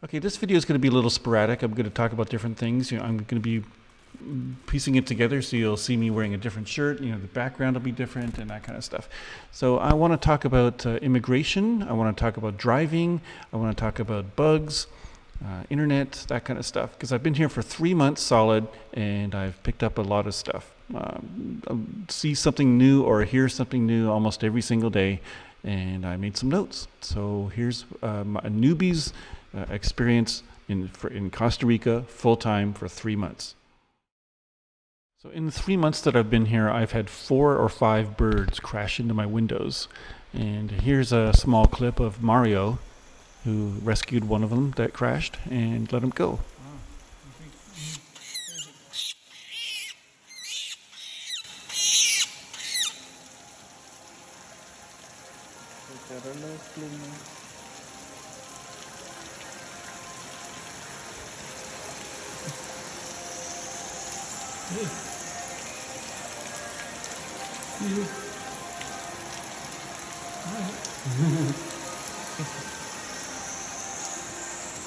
Okay, this video is going to be a little sporadic. I'm going to talk about different things. I'm going to be piecing it together, so you'll see me wearing a different shirt. The background will be different and that kind of stuff. So I want to talk about immigration. I want to talk about driving. I want to talk about bugs, internet, that kind of stuff. Because I've been here for 3 months solid, and I've picked up a lot of stuff. I'll see something new or hear something new almost every single day, and I made some notes. So here's a newbie's experience in Costa Rica full-time for 3 months. So in the 3 months that I've been here, I've had 4 or 5 birds crash into my windows. And here's a small clip of Mario, who rescued one of them that crashed and let him go.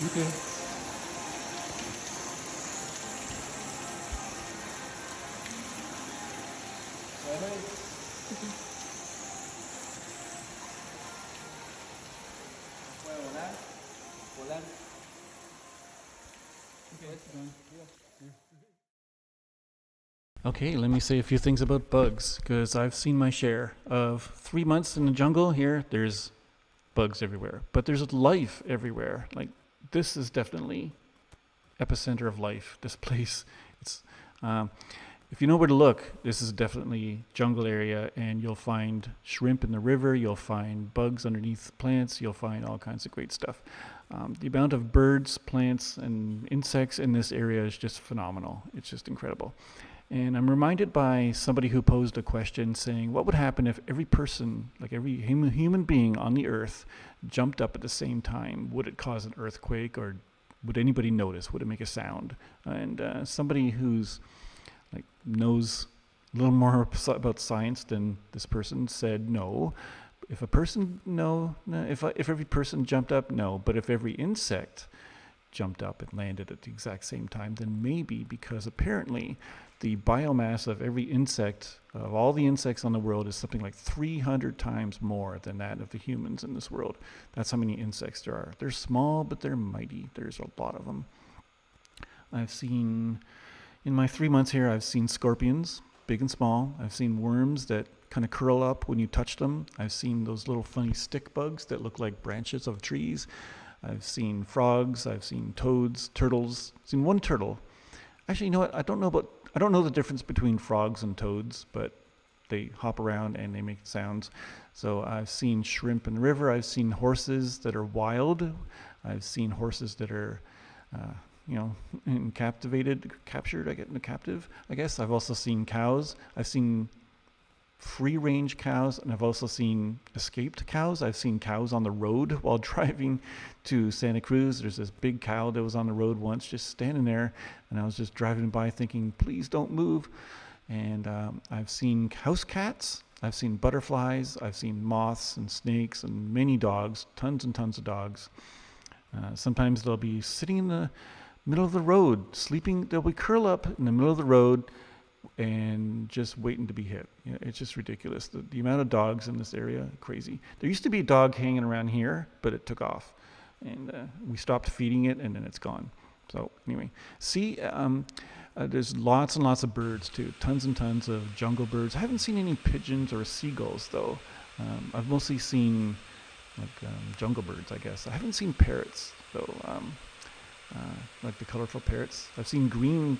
Okay. Okay, let me say a few things about bugs, because I've seen my share of 3 months in the jungle here. There's bugs everywhere, but there's life everywhere. Like, this is definitely epicenter of life. This place, it's if you know where to look, this is definitely jungle area, and you'll find shrimp in the river, you'll find bugs underneath plants, you'll find all kinds of great stuff. The amount of birds, plants, and insects in this area is just phenomenal. It's just incredible. And I'm reminded by somebody who posed a question saying, what would happen if every person, like every human being on the earth, jumped up at the same time? Would it cause an earthquake, or would anybody notice? Would it make a sound? And somebody who's knows a little more about science than this person said no. If every person jumped up, no. But if every insect jumped up and landed at the exact same time, then maybe, because apparently the biomass of every insect, of all the insects on the world, is something like 300 times more than that of the humans in this world. That's how many insects there are. They're small, but they're mighty. There's a lot of them. In my 3 months here, I've seen scorpions, big and small. I've seen worms that kind of curl up when you touch them. I've seen those little funny stick bugs that look like branches of trees. I've seen frogs. I've seen toads, turtles. I've seen one turtle. Actually, you know what? I don't know the difference between frogs and toads, but they hop around and they make sounds. So I've seen shrimp in the river. I've seen horses that are wild. I've seen horses that are, captive, I guess. I've also seen cows. I've seen free-range cows, and I've also seen escaped cows. I've seen cows on the road while driving to Santa Cruz. There's this big cow that was on the road once, just standing there, and I was just driving by thinking, please don't move. And I've seen house cats. I've seen butterflies. I've seen moths and snakes and many dogs, tons and tons of dogs. Sometimes they'll be sitting in the middle of the road, sleeping. They'll be curl up in the middle of the road and just waiting to be hit. It's just ridiculous. The amount of dogs in this area, crazy. There used to be a dog hanging around here, but it took off. And we stopped feeding it, and then it's gone. So anyway, there's lots and lots of birds too. Tons and tons of jungle birds. I haven't seen any pigeons or seagulls though. I've mostly seen jungle birds, I guess. I haven't seen parrots though, like the colorful parrots. I've seen green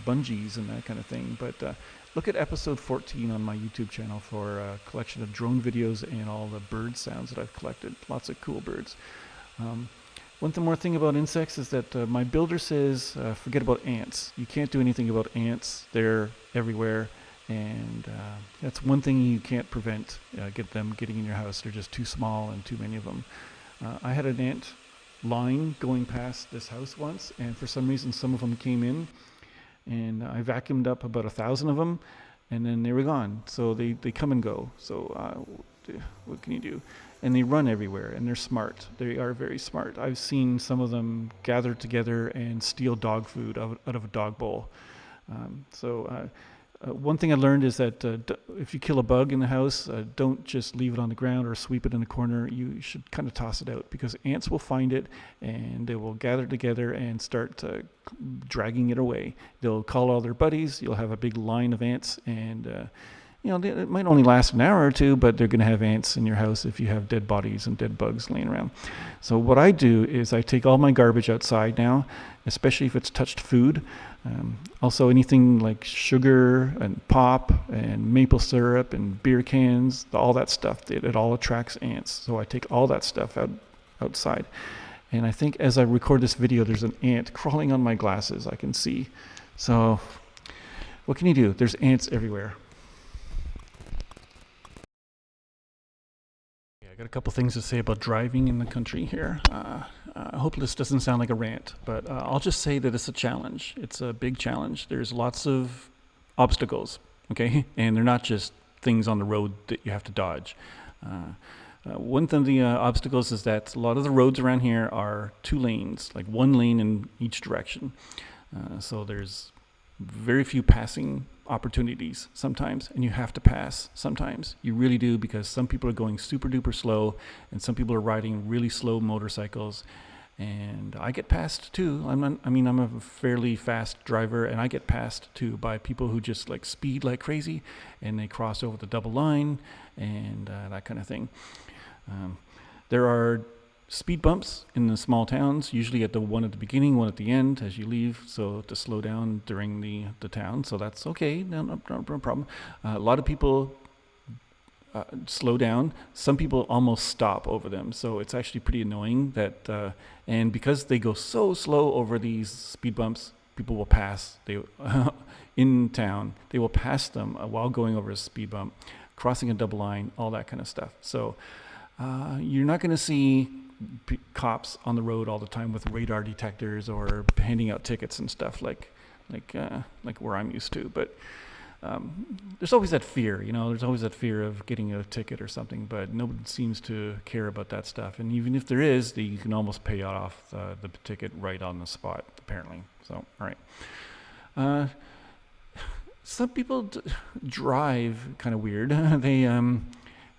bungees and that kind of thing. But look at episode 14 on my YouTube channel for a collection of drone videos and all the bird sounds that I've collected. Lots of cool birds. One more thing about insects is that my builder says forget about ants. You can't do anything about ants. They're everywhere. And that's one thing you can't prevent, get them getting in your house. They're just too small and too many of them. I had an ant line going past this house once, and for some reason some of them came in, and I vacuumed up about 1,000 of them, and then they were gone. So they come and go. So what can you do? and they run everywhere, and they're smart. They are very smart. I've seen some of them gather together and steal dog food out of a dog bowl. One thing I learned is that if you kill a bug in the house, don't just leave it on the ground or sweep it in the corner. You should kind of toss it out, because ants will find it and they will gather together and start dragging it away. They'll call all their buddies. You'll have a big line of ants, and it might only last an hour or two, but they're going to have ants in your house if you have dead bodies and dead bugs laying around. So what I do is I take all my garbage outside now, especially if it's touched food. Also anything like sugar and pop and maple syrup and beer cans, all that stuff, it all attracts ants. So I take all that stuff outside. And I think as I record this video, there's an ant crawling on my glasses, I can see. So what can you do? There's ants everywhere. I got a couple things to say about driving in the country here. I hope this doesn't sound like a rant, but I'll just say that it's a challenge. It's a big challenge. There's lots of obstacles, okay? And they're not just things on the road that you have to dodge. One of the obstacles is that a lot of the roads around here are 2 lanes, like 1 lane in each direction. So there's very few passing opportunities sometimes, and you have to pass sometimes. You really do, because some people are going super duper slow and some people are riding really slow motorcycles, and I get passed too. I'm a fairly fast driver, and I get passed too by people who just like speed like crazy, and they cross over the double line and that kind of thing. There are speed bumps in the small towns, usually at the one at the beginning, one at the end as you leave, so to slow down during the town. So that's okay, no problem. A lot of people slow down. Some people almost stop over them, so it's actually pretty annoying that and because they go so slow over these speed bumps, people will pass in town. They will pass them while going over a speed bump, crossing a double line, all that kind of stuff. So you're not going to see cops on the road all the time with radar detectors or handing out tickets and stuff like where I'm used to. But there's always that fear, there's always that fear of getting a ticket or something, but nobody seems to care about that stuff. And even if there is, you can almost pay off the ticket right on the spot, apparently. So, all right. Some people drive kind of weird.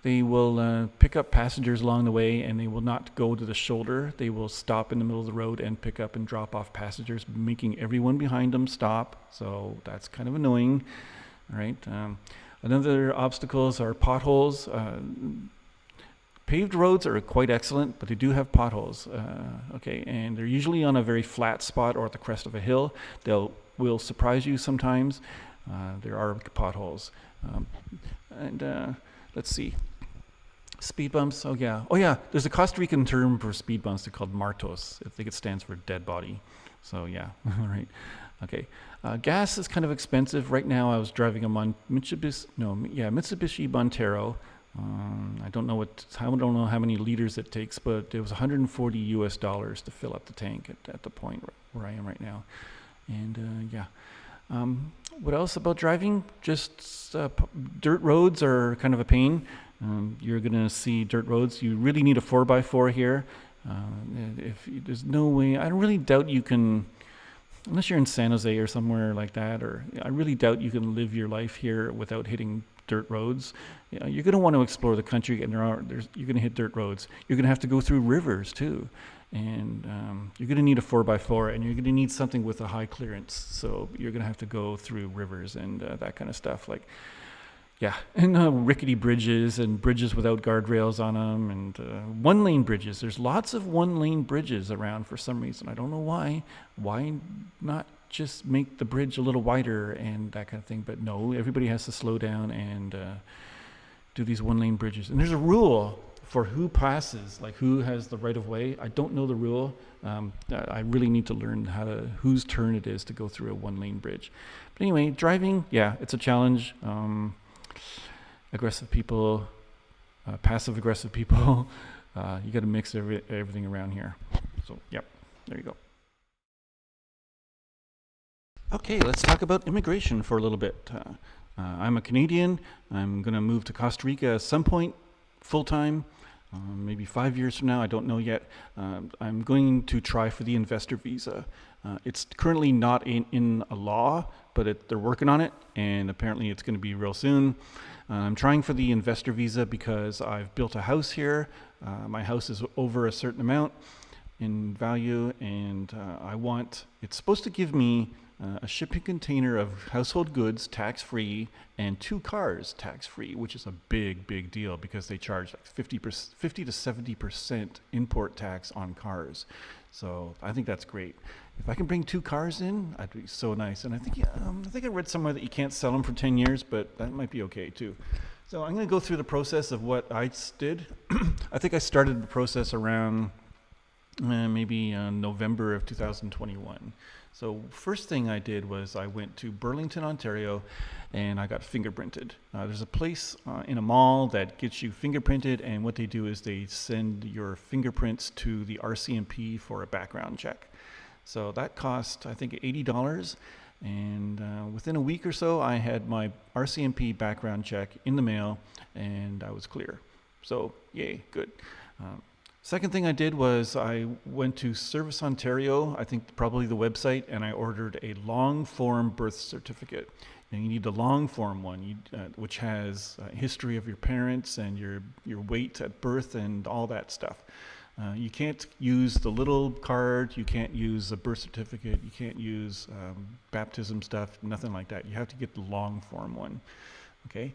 They will pick up passengers along the way, and they will not go to the shoulder. They will stop in the middle of the road and pick up and drop off passengers, making everyone behind them stop. So that's kind of annoying. All right. Another obstacles are potholes. Paved roads are quite excellent, but they do have potholes. Okay, and they're usually on a very flat spot or at the crest of a hill. Will surprise you sometimes. There are potholes. Let's see. Speed bumps. Oh yeah. There's a Costa Rican term for speed bumps. They're called martos. I think it stands for dead body. So yeah. All right. Okay. Gas is kind of expensive right now. I was driving a Mitsubishi Montero. I don't know how many liters it takes, but it was $140 to fill up the tank at the point where I am right now. And what else about driving? Just dirt roads are kind of a pain. You're going to see dirt roads. You really need a 4x4 here. There's no way, I really doubt you can, unless you're in San Jose or somewhere like that, or I really doubt you can live your life here without hitting dirt roads. You're going to want to explore the country, and you're going to hit dirt roads. You're going to have to go through rivers too. And you're going to need a 4x4, and you're going to need something with a high clearance. So you're going to have to go through rivers and that kind of stuff. And rickety bridges and bridges without guardrails on them, and one-lane bridges. There's lots of one-lane bridges around for some reason. I don't know why. Why not just make the bridge a little wider and that kind of thing? But no, everybody has to slow down and do these one-lane bridges. And there's a rule for who passes, like who has the right of way. I don't know the rule. I really need to learn whose turn it is to go through a one-lane bridge. But anyway, driving, it's a challenge. Aggressive people, passive-aggressive people. You got to mix everything around here. So, there you go. Okay, let's talk about immigration for a little bit. I'm a Canadian. I'm going to move to Costa Rica at some point, full-time. maybe 5 years from now, I don't know yet. I'm going to try for the investor visa. It's currently not in a law, but they're working on it, and apparently it's going to be real soon. I'm trying for the investor visa because I've built a house here. My house is over a certain amount in value, and it's supposed to give me a shipping container of household goods tax-free and 2 cars tax-free, which is a big deal because they charge like 50 to 70% import tax on cars. So I think that's great. If I can bring 2 cars in, that'd be so nice. And I think I read somewhere that you can't sell them for 10 years, but that might be okay too. So I'm going to go through the process of what I did. I think I started the process around maybe November of 2021. So first thing I did was I went to Burlington, Ontario, and I got fingerprinted. There's a place in a mall that gets you fingerprinted, and what they do is they send your fingerprints to the RCMP for a background check. So that cost, I think, $80, and within a week or so, I had my RCMP background check in the mail, and I was clear. So yay, good. Second thing I did was I went to Service Ontario, I think probably the website, and I ordered a long form birth certificate. And you need a long form one, which has history of your parents and your weight at birth and all that stuff. You can't use the little card, you can't use a birth certificate, you can't use baptism stuff, nothing like that. You have to get the long form one, okay?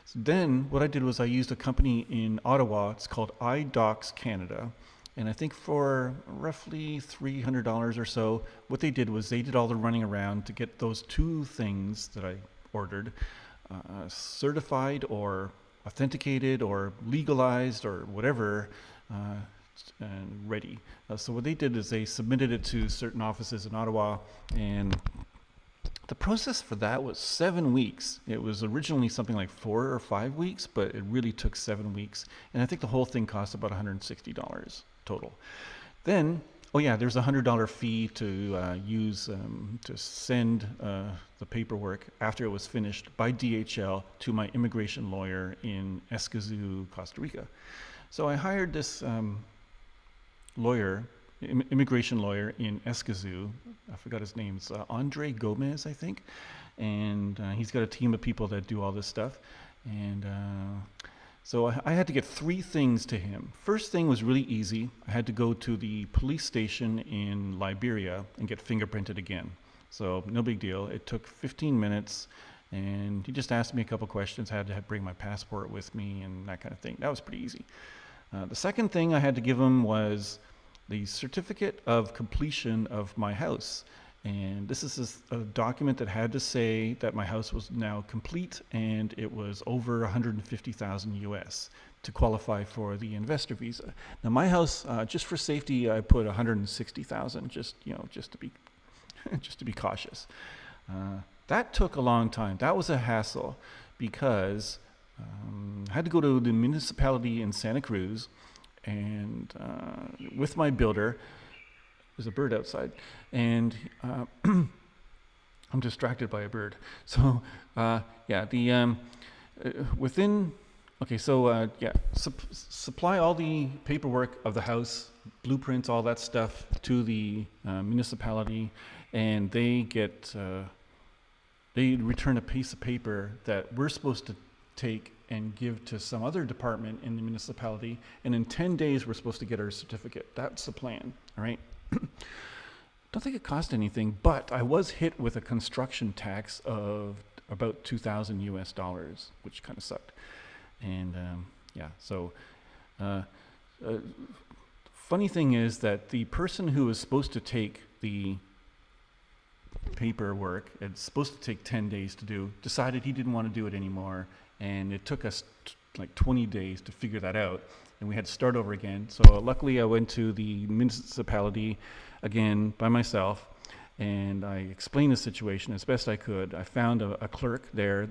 So then what I did was I used a company in Ottawa. It's called iDocs Canada, and I think for roughly $300 or so, what they did was they did all the running around to get those 2 things that I ordered certified or authenticated or legalized or whatever and ready. So what they did is they submitted it to certain offices in Ottawa, and the process for that was 7 weeks. It was originally something like 4 or 5 weeks, but it really took 7 weeks. And I think the whole thing cost about $160 total. Then, there's a $100 fee to to send the paperwork after it was finished by DHL to my immigration lawyer in Escazú, Costa Rica. So I hired this immigration lawyer in Escazú. I forgot his name. It's Andre Gomez, I think. And he's got a team of people that do all this stuff. And so I had to get 3 things to him. First thing was really easy. I had to go to the police station in Liberia and get fingerprinted again. So no big deal. It took 15 minutes. And he just asked me a couple questions. I had to bring my passport with me and that kind of thing. That was pretty easy. The second thing I had to give him was the certificate of completion of my house. And this is a document that had to say that my house was now complete and it was over 150,000 US to qualify for the investor visa. Now my house, just for safety, I put 160,000, just to be just to be cautious. That took a long time. That was a hassle because I had to go to the municipality in Santa Cruz, and with my builder. There's a bird outside, and I'm distracted by a bird. So supply all the paperwork of the house, blueprints, all that stuff to the municipality, and they return a piece of paper that we're supposed to take and give to some other department in the municipality, and in 10 days we're supposed to get our certificate. That's the plan, all right? Don't think it cost anything, but I was hit with a construction tax of about $2,000 US, which kind of sucked. And funny thing is that the person who was supposed to take the paperwork, it's supposed to take 10 days to do, decided he didn't want to do it anymore. And it took us like 20 days to figure that out. And we had to start over again. So luckily I went to the municipality again by myself, and I explained the situation as best I could. I found a clerk there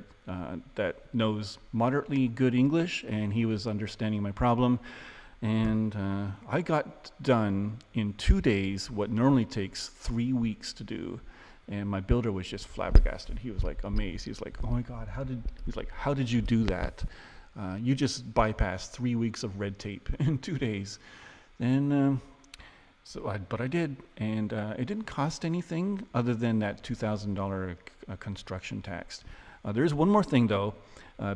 that knows moderately good English, and he was understanding my problem. And I got done in 2 days what normally takes 3 weeks to do. And my builder was just flabbergasted. He was like amazed. He was like, "Oh my God, how did you do that?" You just bypass 3 weeks of red tape in 2 days. And but I did, and it didn't cost anything other than that $2,000 construction tax. There is one more thing though.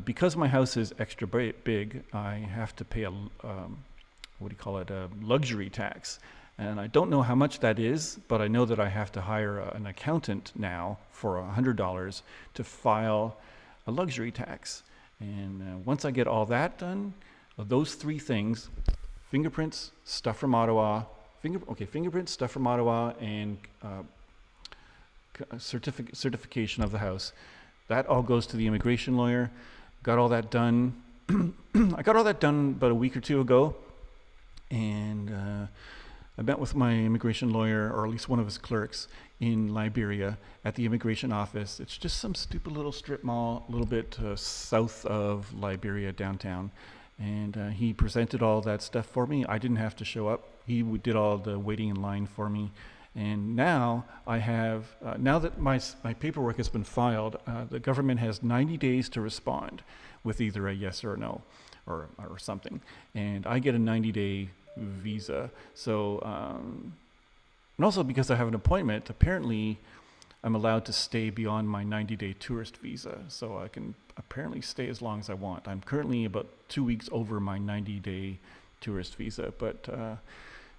Because my house is extra big, I have to pay a luxury tax. And I don't know how much that is, but I know that I have to hire an accountant now for $100 to file a luxury tax. And once I get all that done, those 3 things, fingerprints, stuff from Ottawa, and certification of the house, that all goes to the immigration lawyer. Got all that done. I got all that done about a week or 2 ago, and I met with my immigration lawyer, or at least one of his clerks, in Liberia at the immigration office. It's just some stupid little strip mall, a little bit south of Liberia downtown. And he presented all that stuff for me. I didn't have to show up. He did all the waiting in line for me. And now I have, now that my paperwork has been filed, the government has 90 days to respond with either a yes or a no, or something. And I get a 90-day visa. So, and also because I have an appointment, apparently I'm allowed to stay beyond my 90-day tourist visa. So I can apparently stay as long as I want. I'm currently about 2 weeks over my 90-day tourist visa, but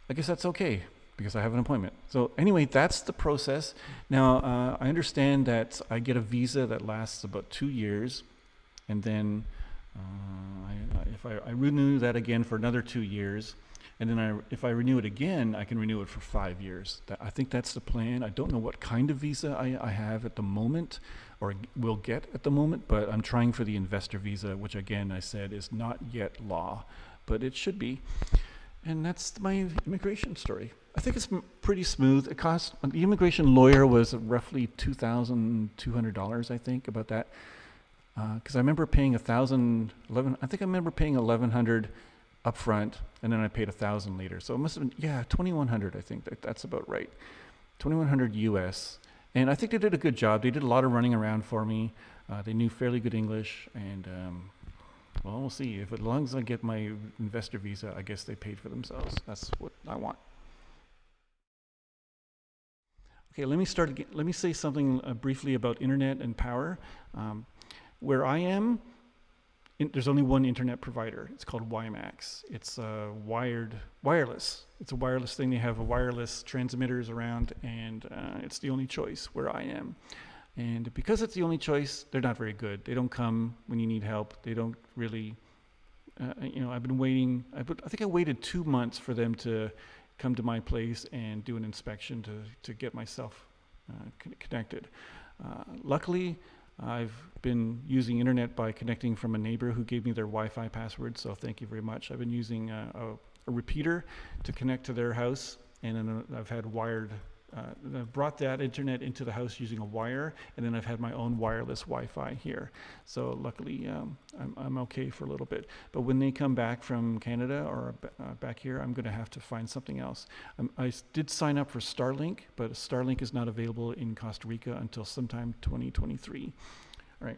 I guess that's okay, because I have an appointment. So anyway, that's the process. Now, I understand that I get a visa that lasts about 2 years, and then if I renew that again for another 2 years, and then if I renew it again, I can renew it for 5 years. I think that's the plan. I don't know what kind of visa I have at the moment, or will get at the moment, but I'm trying for the investor visa, which again, I said is not yet law, but it should be. And that's my immigration story. I think it's pretty smooth. It cost, the immigration lawyer was roughly $2,200, I think, about that. Because I remember paying $1,100 up front, and then I paid $1,000 later. So it must have been, $2,100, I think. That's about right. $2,100 US. And I think they did a good job. They did a lot of running around for me. They knew fairly good English, and well, we'll see. As long as I get my investor visa, I guess they paid for themselves. That's what I want. Okay, let me start again. Let me say something briefly about internet and power. Where I am, there's only one internet provider. It's called WiMAX. It's wireless. It's a wireless thing. They have wireless transmitters around, and it's the only choice where I am. And because it's the only choice, they're not very good. They don't come when you need help. They don't really, I've been waiting. I think I waited 2 months for them to come to my place and do an inspection to get myself connected. Luckily, I've been using internet by connecting from a neighbor who gave me their Wi-Fi password, so thank you very much. I've been using a repeater to connect to their house, and then I've had wired, I've brought that internet into the house using a wire, and then I've had my own wireless Wi-Fi here. So luckily, I'm okay for a little bit. But when they come back from Canada or back here, I'm going to have to find something else. I did sign up for Starlink, but Starlink is not available in Costa Rica until sometime 2023. All right.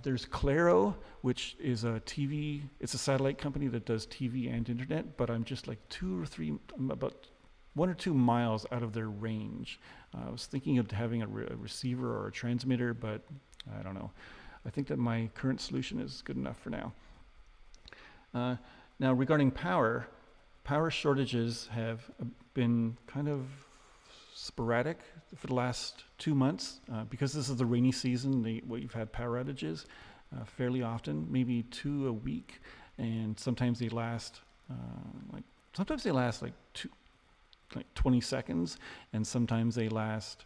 There's Claro, which is it's a satellite company that does TV and internet, but I'm just like I'm about 1 or 2 miles out of their range. I was thinking of having a receiver or a transmitter, but I don't know. I think that my current solution is good enough for now. Now regarding power shortages have been kind of sporadic for the last 2 months. Because this is the rainy season, we've had power outages fairly often, maybe 2 a week, and sometimes they last like 20 seconds, and sometimes they last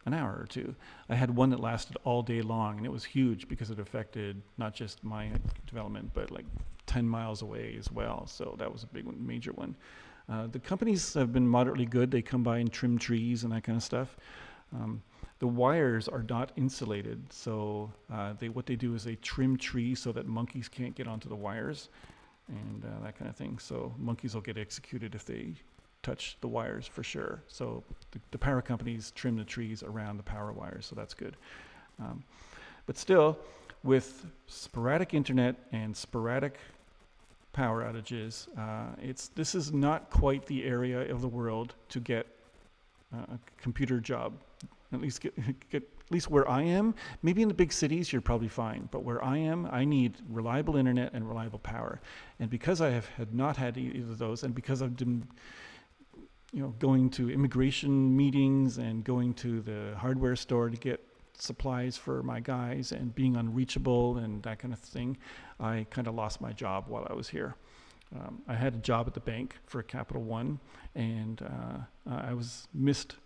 an hour or 2. I had one that lasted all day long, and it was huge because it affected not just my development, but like 10 miles away as well. So that was a big one, major one. The companies have been moderately good. They come by and trim trees and that kind of stuff. The wires are not insulated, so what they do is they trim trees so that monkeys can't get onto the wires and that kind of thing. So monkeys will get executed if they touch the wires for sure. So the power companies trim the trees around the power wires, so that's good. But still, with sporadic internet and sporadic power outages, this is not quite the area of the world to get a computer job. At least at least where I am. Maybe in the big cities you're probably fine, but where I am, I need reliable internet and reliable power. And because I had not had either of those, and because I've been going to immigration meetings and going to the hardware store to get supplies for my guys and being unreachable and that kind of thing, I kind of lost my job while I was here. I had a job at the bank for Capital One, and I was missed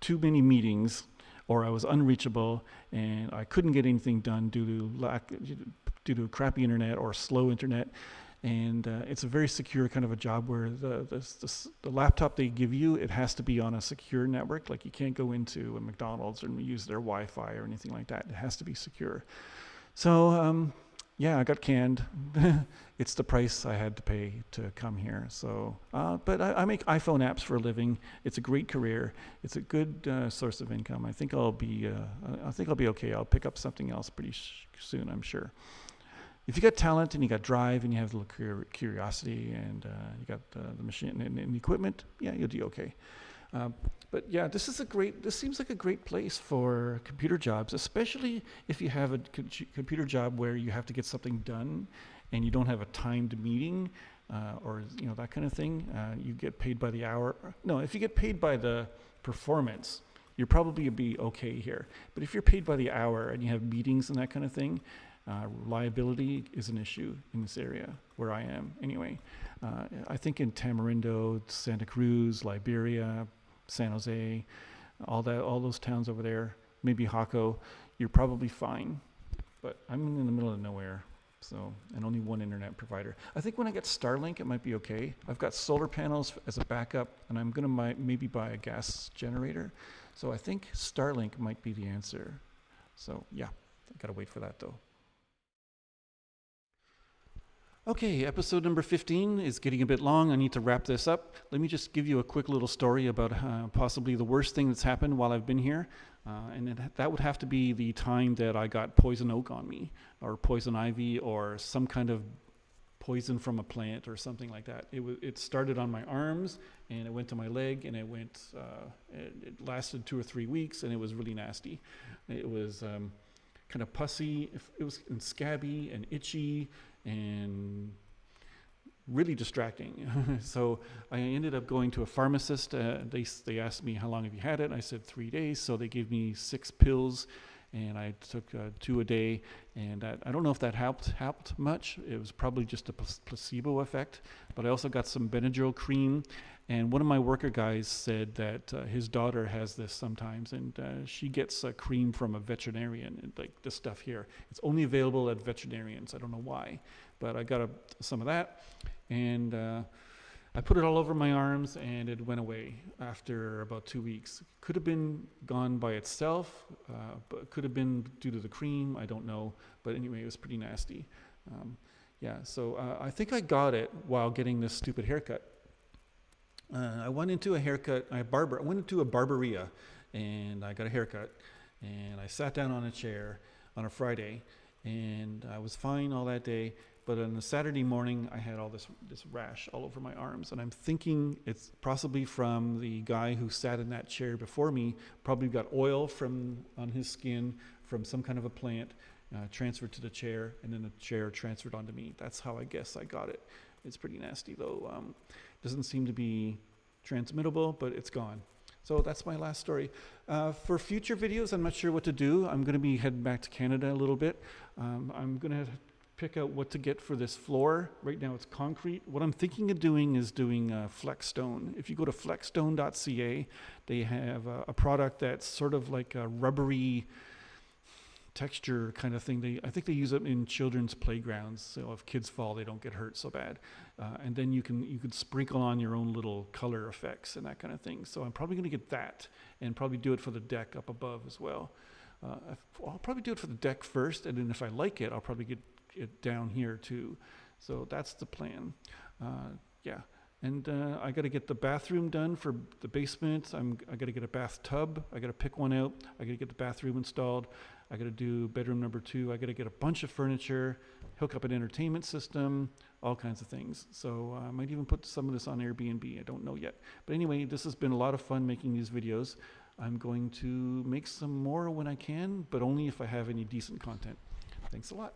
too many meetings, or I was unreachable, and I couldn't get anything done due to crappy internet or slow internet. And it's a very secure kind of a job where the laptop they give you, it has to be on a secure network. Like you can't go into a McDonald's and use their Wi-Fi or anything like that. It has to be secure. So I got canned. It's the price I had to pay to come here. So, but I make iPhone apps for a living. It's a great career. It's a good source of income. I think I'll be okay. I'll pick up something else pretty soon, I'm sure. If you got talent and you got drive and you have a little curiosity and you got the machine and the equipment, you'll do okay. But this seems like a great place for computer jobs, especially if you have a computer job where you have to get something done and you don't have a timed meeting or that kind of thing. You get paid by the hour. No, if you get paid by the performance, you'll probably be okay here. But if you're paid by the hour and you have meetings and that kind of thing, reliability is an issue in this area where I am anyway. I think in Tamarindo, Santa Cruz, Liberia, San Jose, all those towns over there, maybe Jaco, you're probably fine. But I'm in the middle of nowhere, and only one internet provider. I think when I get Starlink, it might be okay. I've got solar panels as a backup, and I'm going to maybe buy a gas generator. So I think Starlink might be the answer. So I got to wait for that though. Okay, episode number 15 is getting a bit long. I need to wrap this up. Let me just give you a quick little story about possibly the worst thing that's happened while I've been here. That would have to be the time that I got poison oak on me, or poison ivy, or some kind of poison from a plant or something like that. It started on my arms, and it went to my leg, and it lasted 2 or 3 weeks, and it was really nasty. It was kind of pussy. It was scabby and itchy and really distracting. So I ended up going to a pharmacist. They asked me, how long have you had it? I said 3 days. So they gave me 6 pills, and I took 2 a day. And I don't know if that helped much. It was probably just a placebo effect. But I also got some Benadryl cream. And one of my worker guys said that his daughter has this sometimes, and she gets a cream from a veterinarian, and like this stuff here. It's only available at veterinarians. I don't know why, but I got some of that, and I put it all over my arms, and it went away after about 2 weeks. Could have been gone by itself, but could have been due to the cream. I don't know, but anyway, it was pretty nasty. So I think I got it while getting this stupid haircut. I went into a barberia, and I got a haircut, and I sat down on a chair on a Friday, and I was fine all that day. But on a Saturday morning, I had all this rash all over my arms, and I'm thinking it's possibly from the guy who sat in that chair before me. Probably got oil on his skin from some kind of a plant, transferred to the chair, and then the chair transferred onto me. That's how I guess I got it. It's pretty nasty though. Doesn't seem to be transmittable, but it's gone. So that's my last story. For future videos, I'm not sure what to do. I'm going to be heading back to Canada a little bit. I'm going to pick out what to get for this floor. Right now it's concrete. What I'm thinking of doing is doing Flexstone. If you go to flexstone.ca, they have a product that's sort of like a rubbery texture kind of thing. I think they use it in children's playgrounds, so if kids fall, they don't get hurt so bad. And then you could sprinkle on your own little color effects and that kind of thing. So I'm probably going to get that and probably do it for the deck up above as well. I'll probably do it for the deck first, and then if I like it, I'll probably get it down here too. So that's the plan. And I got to get the bathroom done for the basement. I got to get a bathtub. I got to pick one out. I got to get the bathroom installed. I got to do bedroom number 2. I got to get a bunch of furniture, hook up an entertainment system, all kinds of things. So I might even put some of this on Airbnb. I don't know yet. But anyway, this has been a lot of fun making these videos. I'm going to make some more when I can, but only if I have any decent content. Thanks a lot.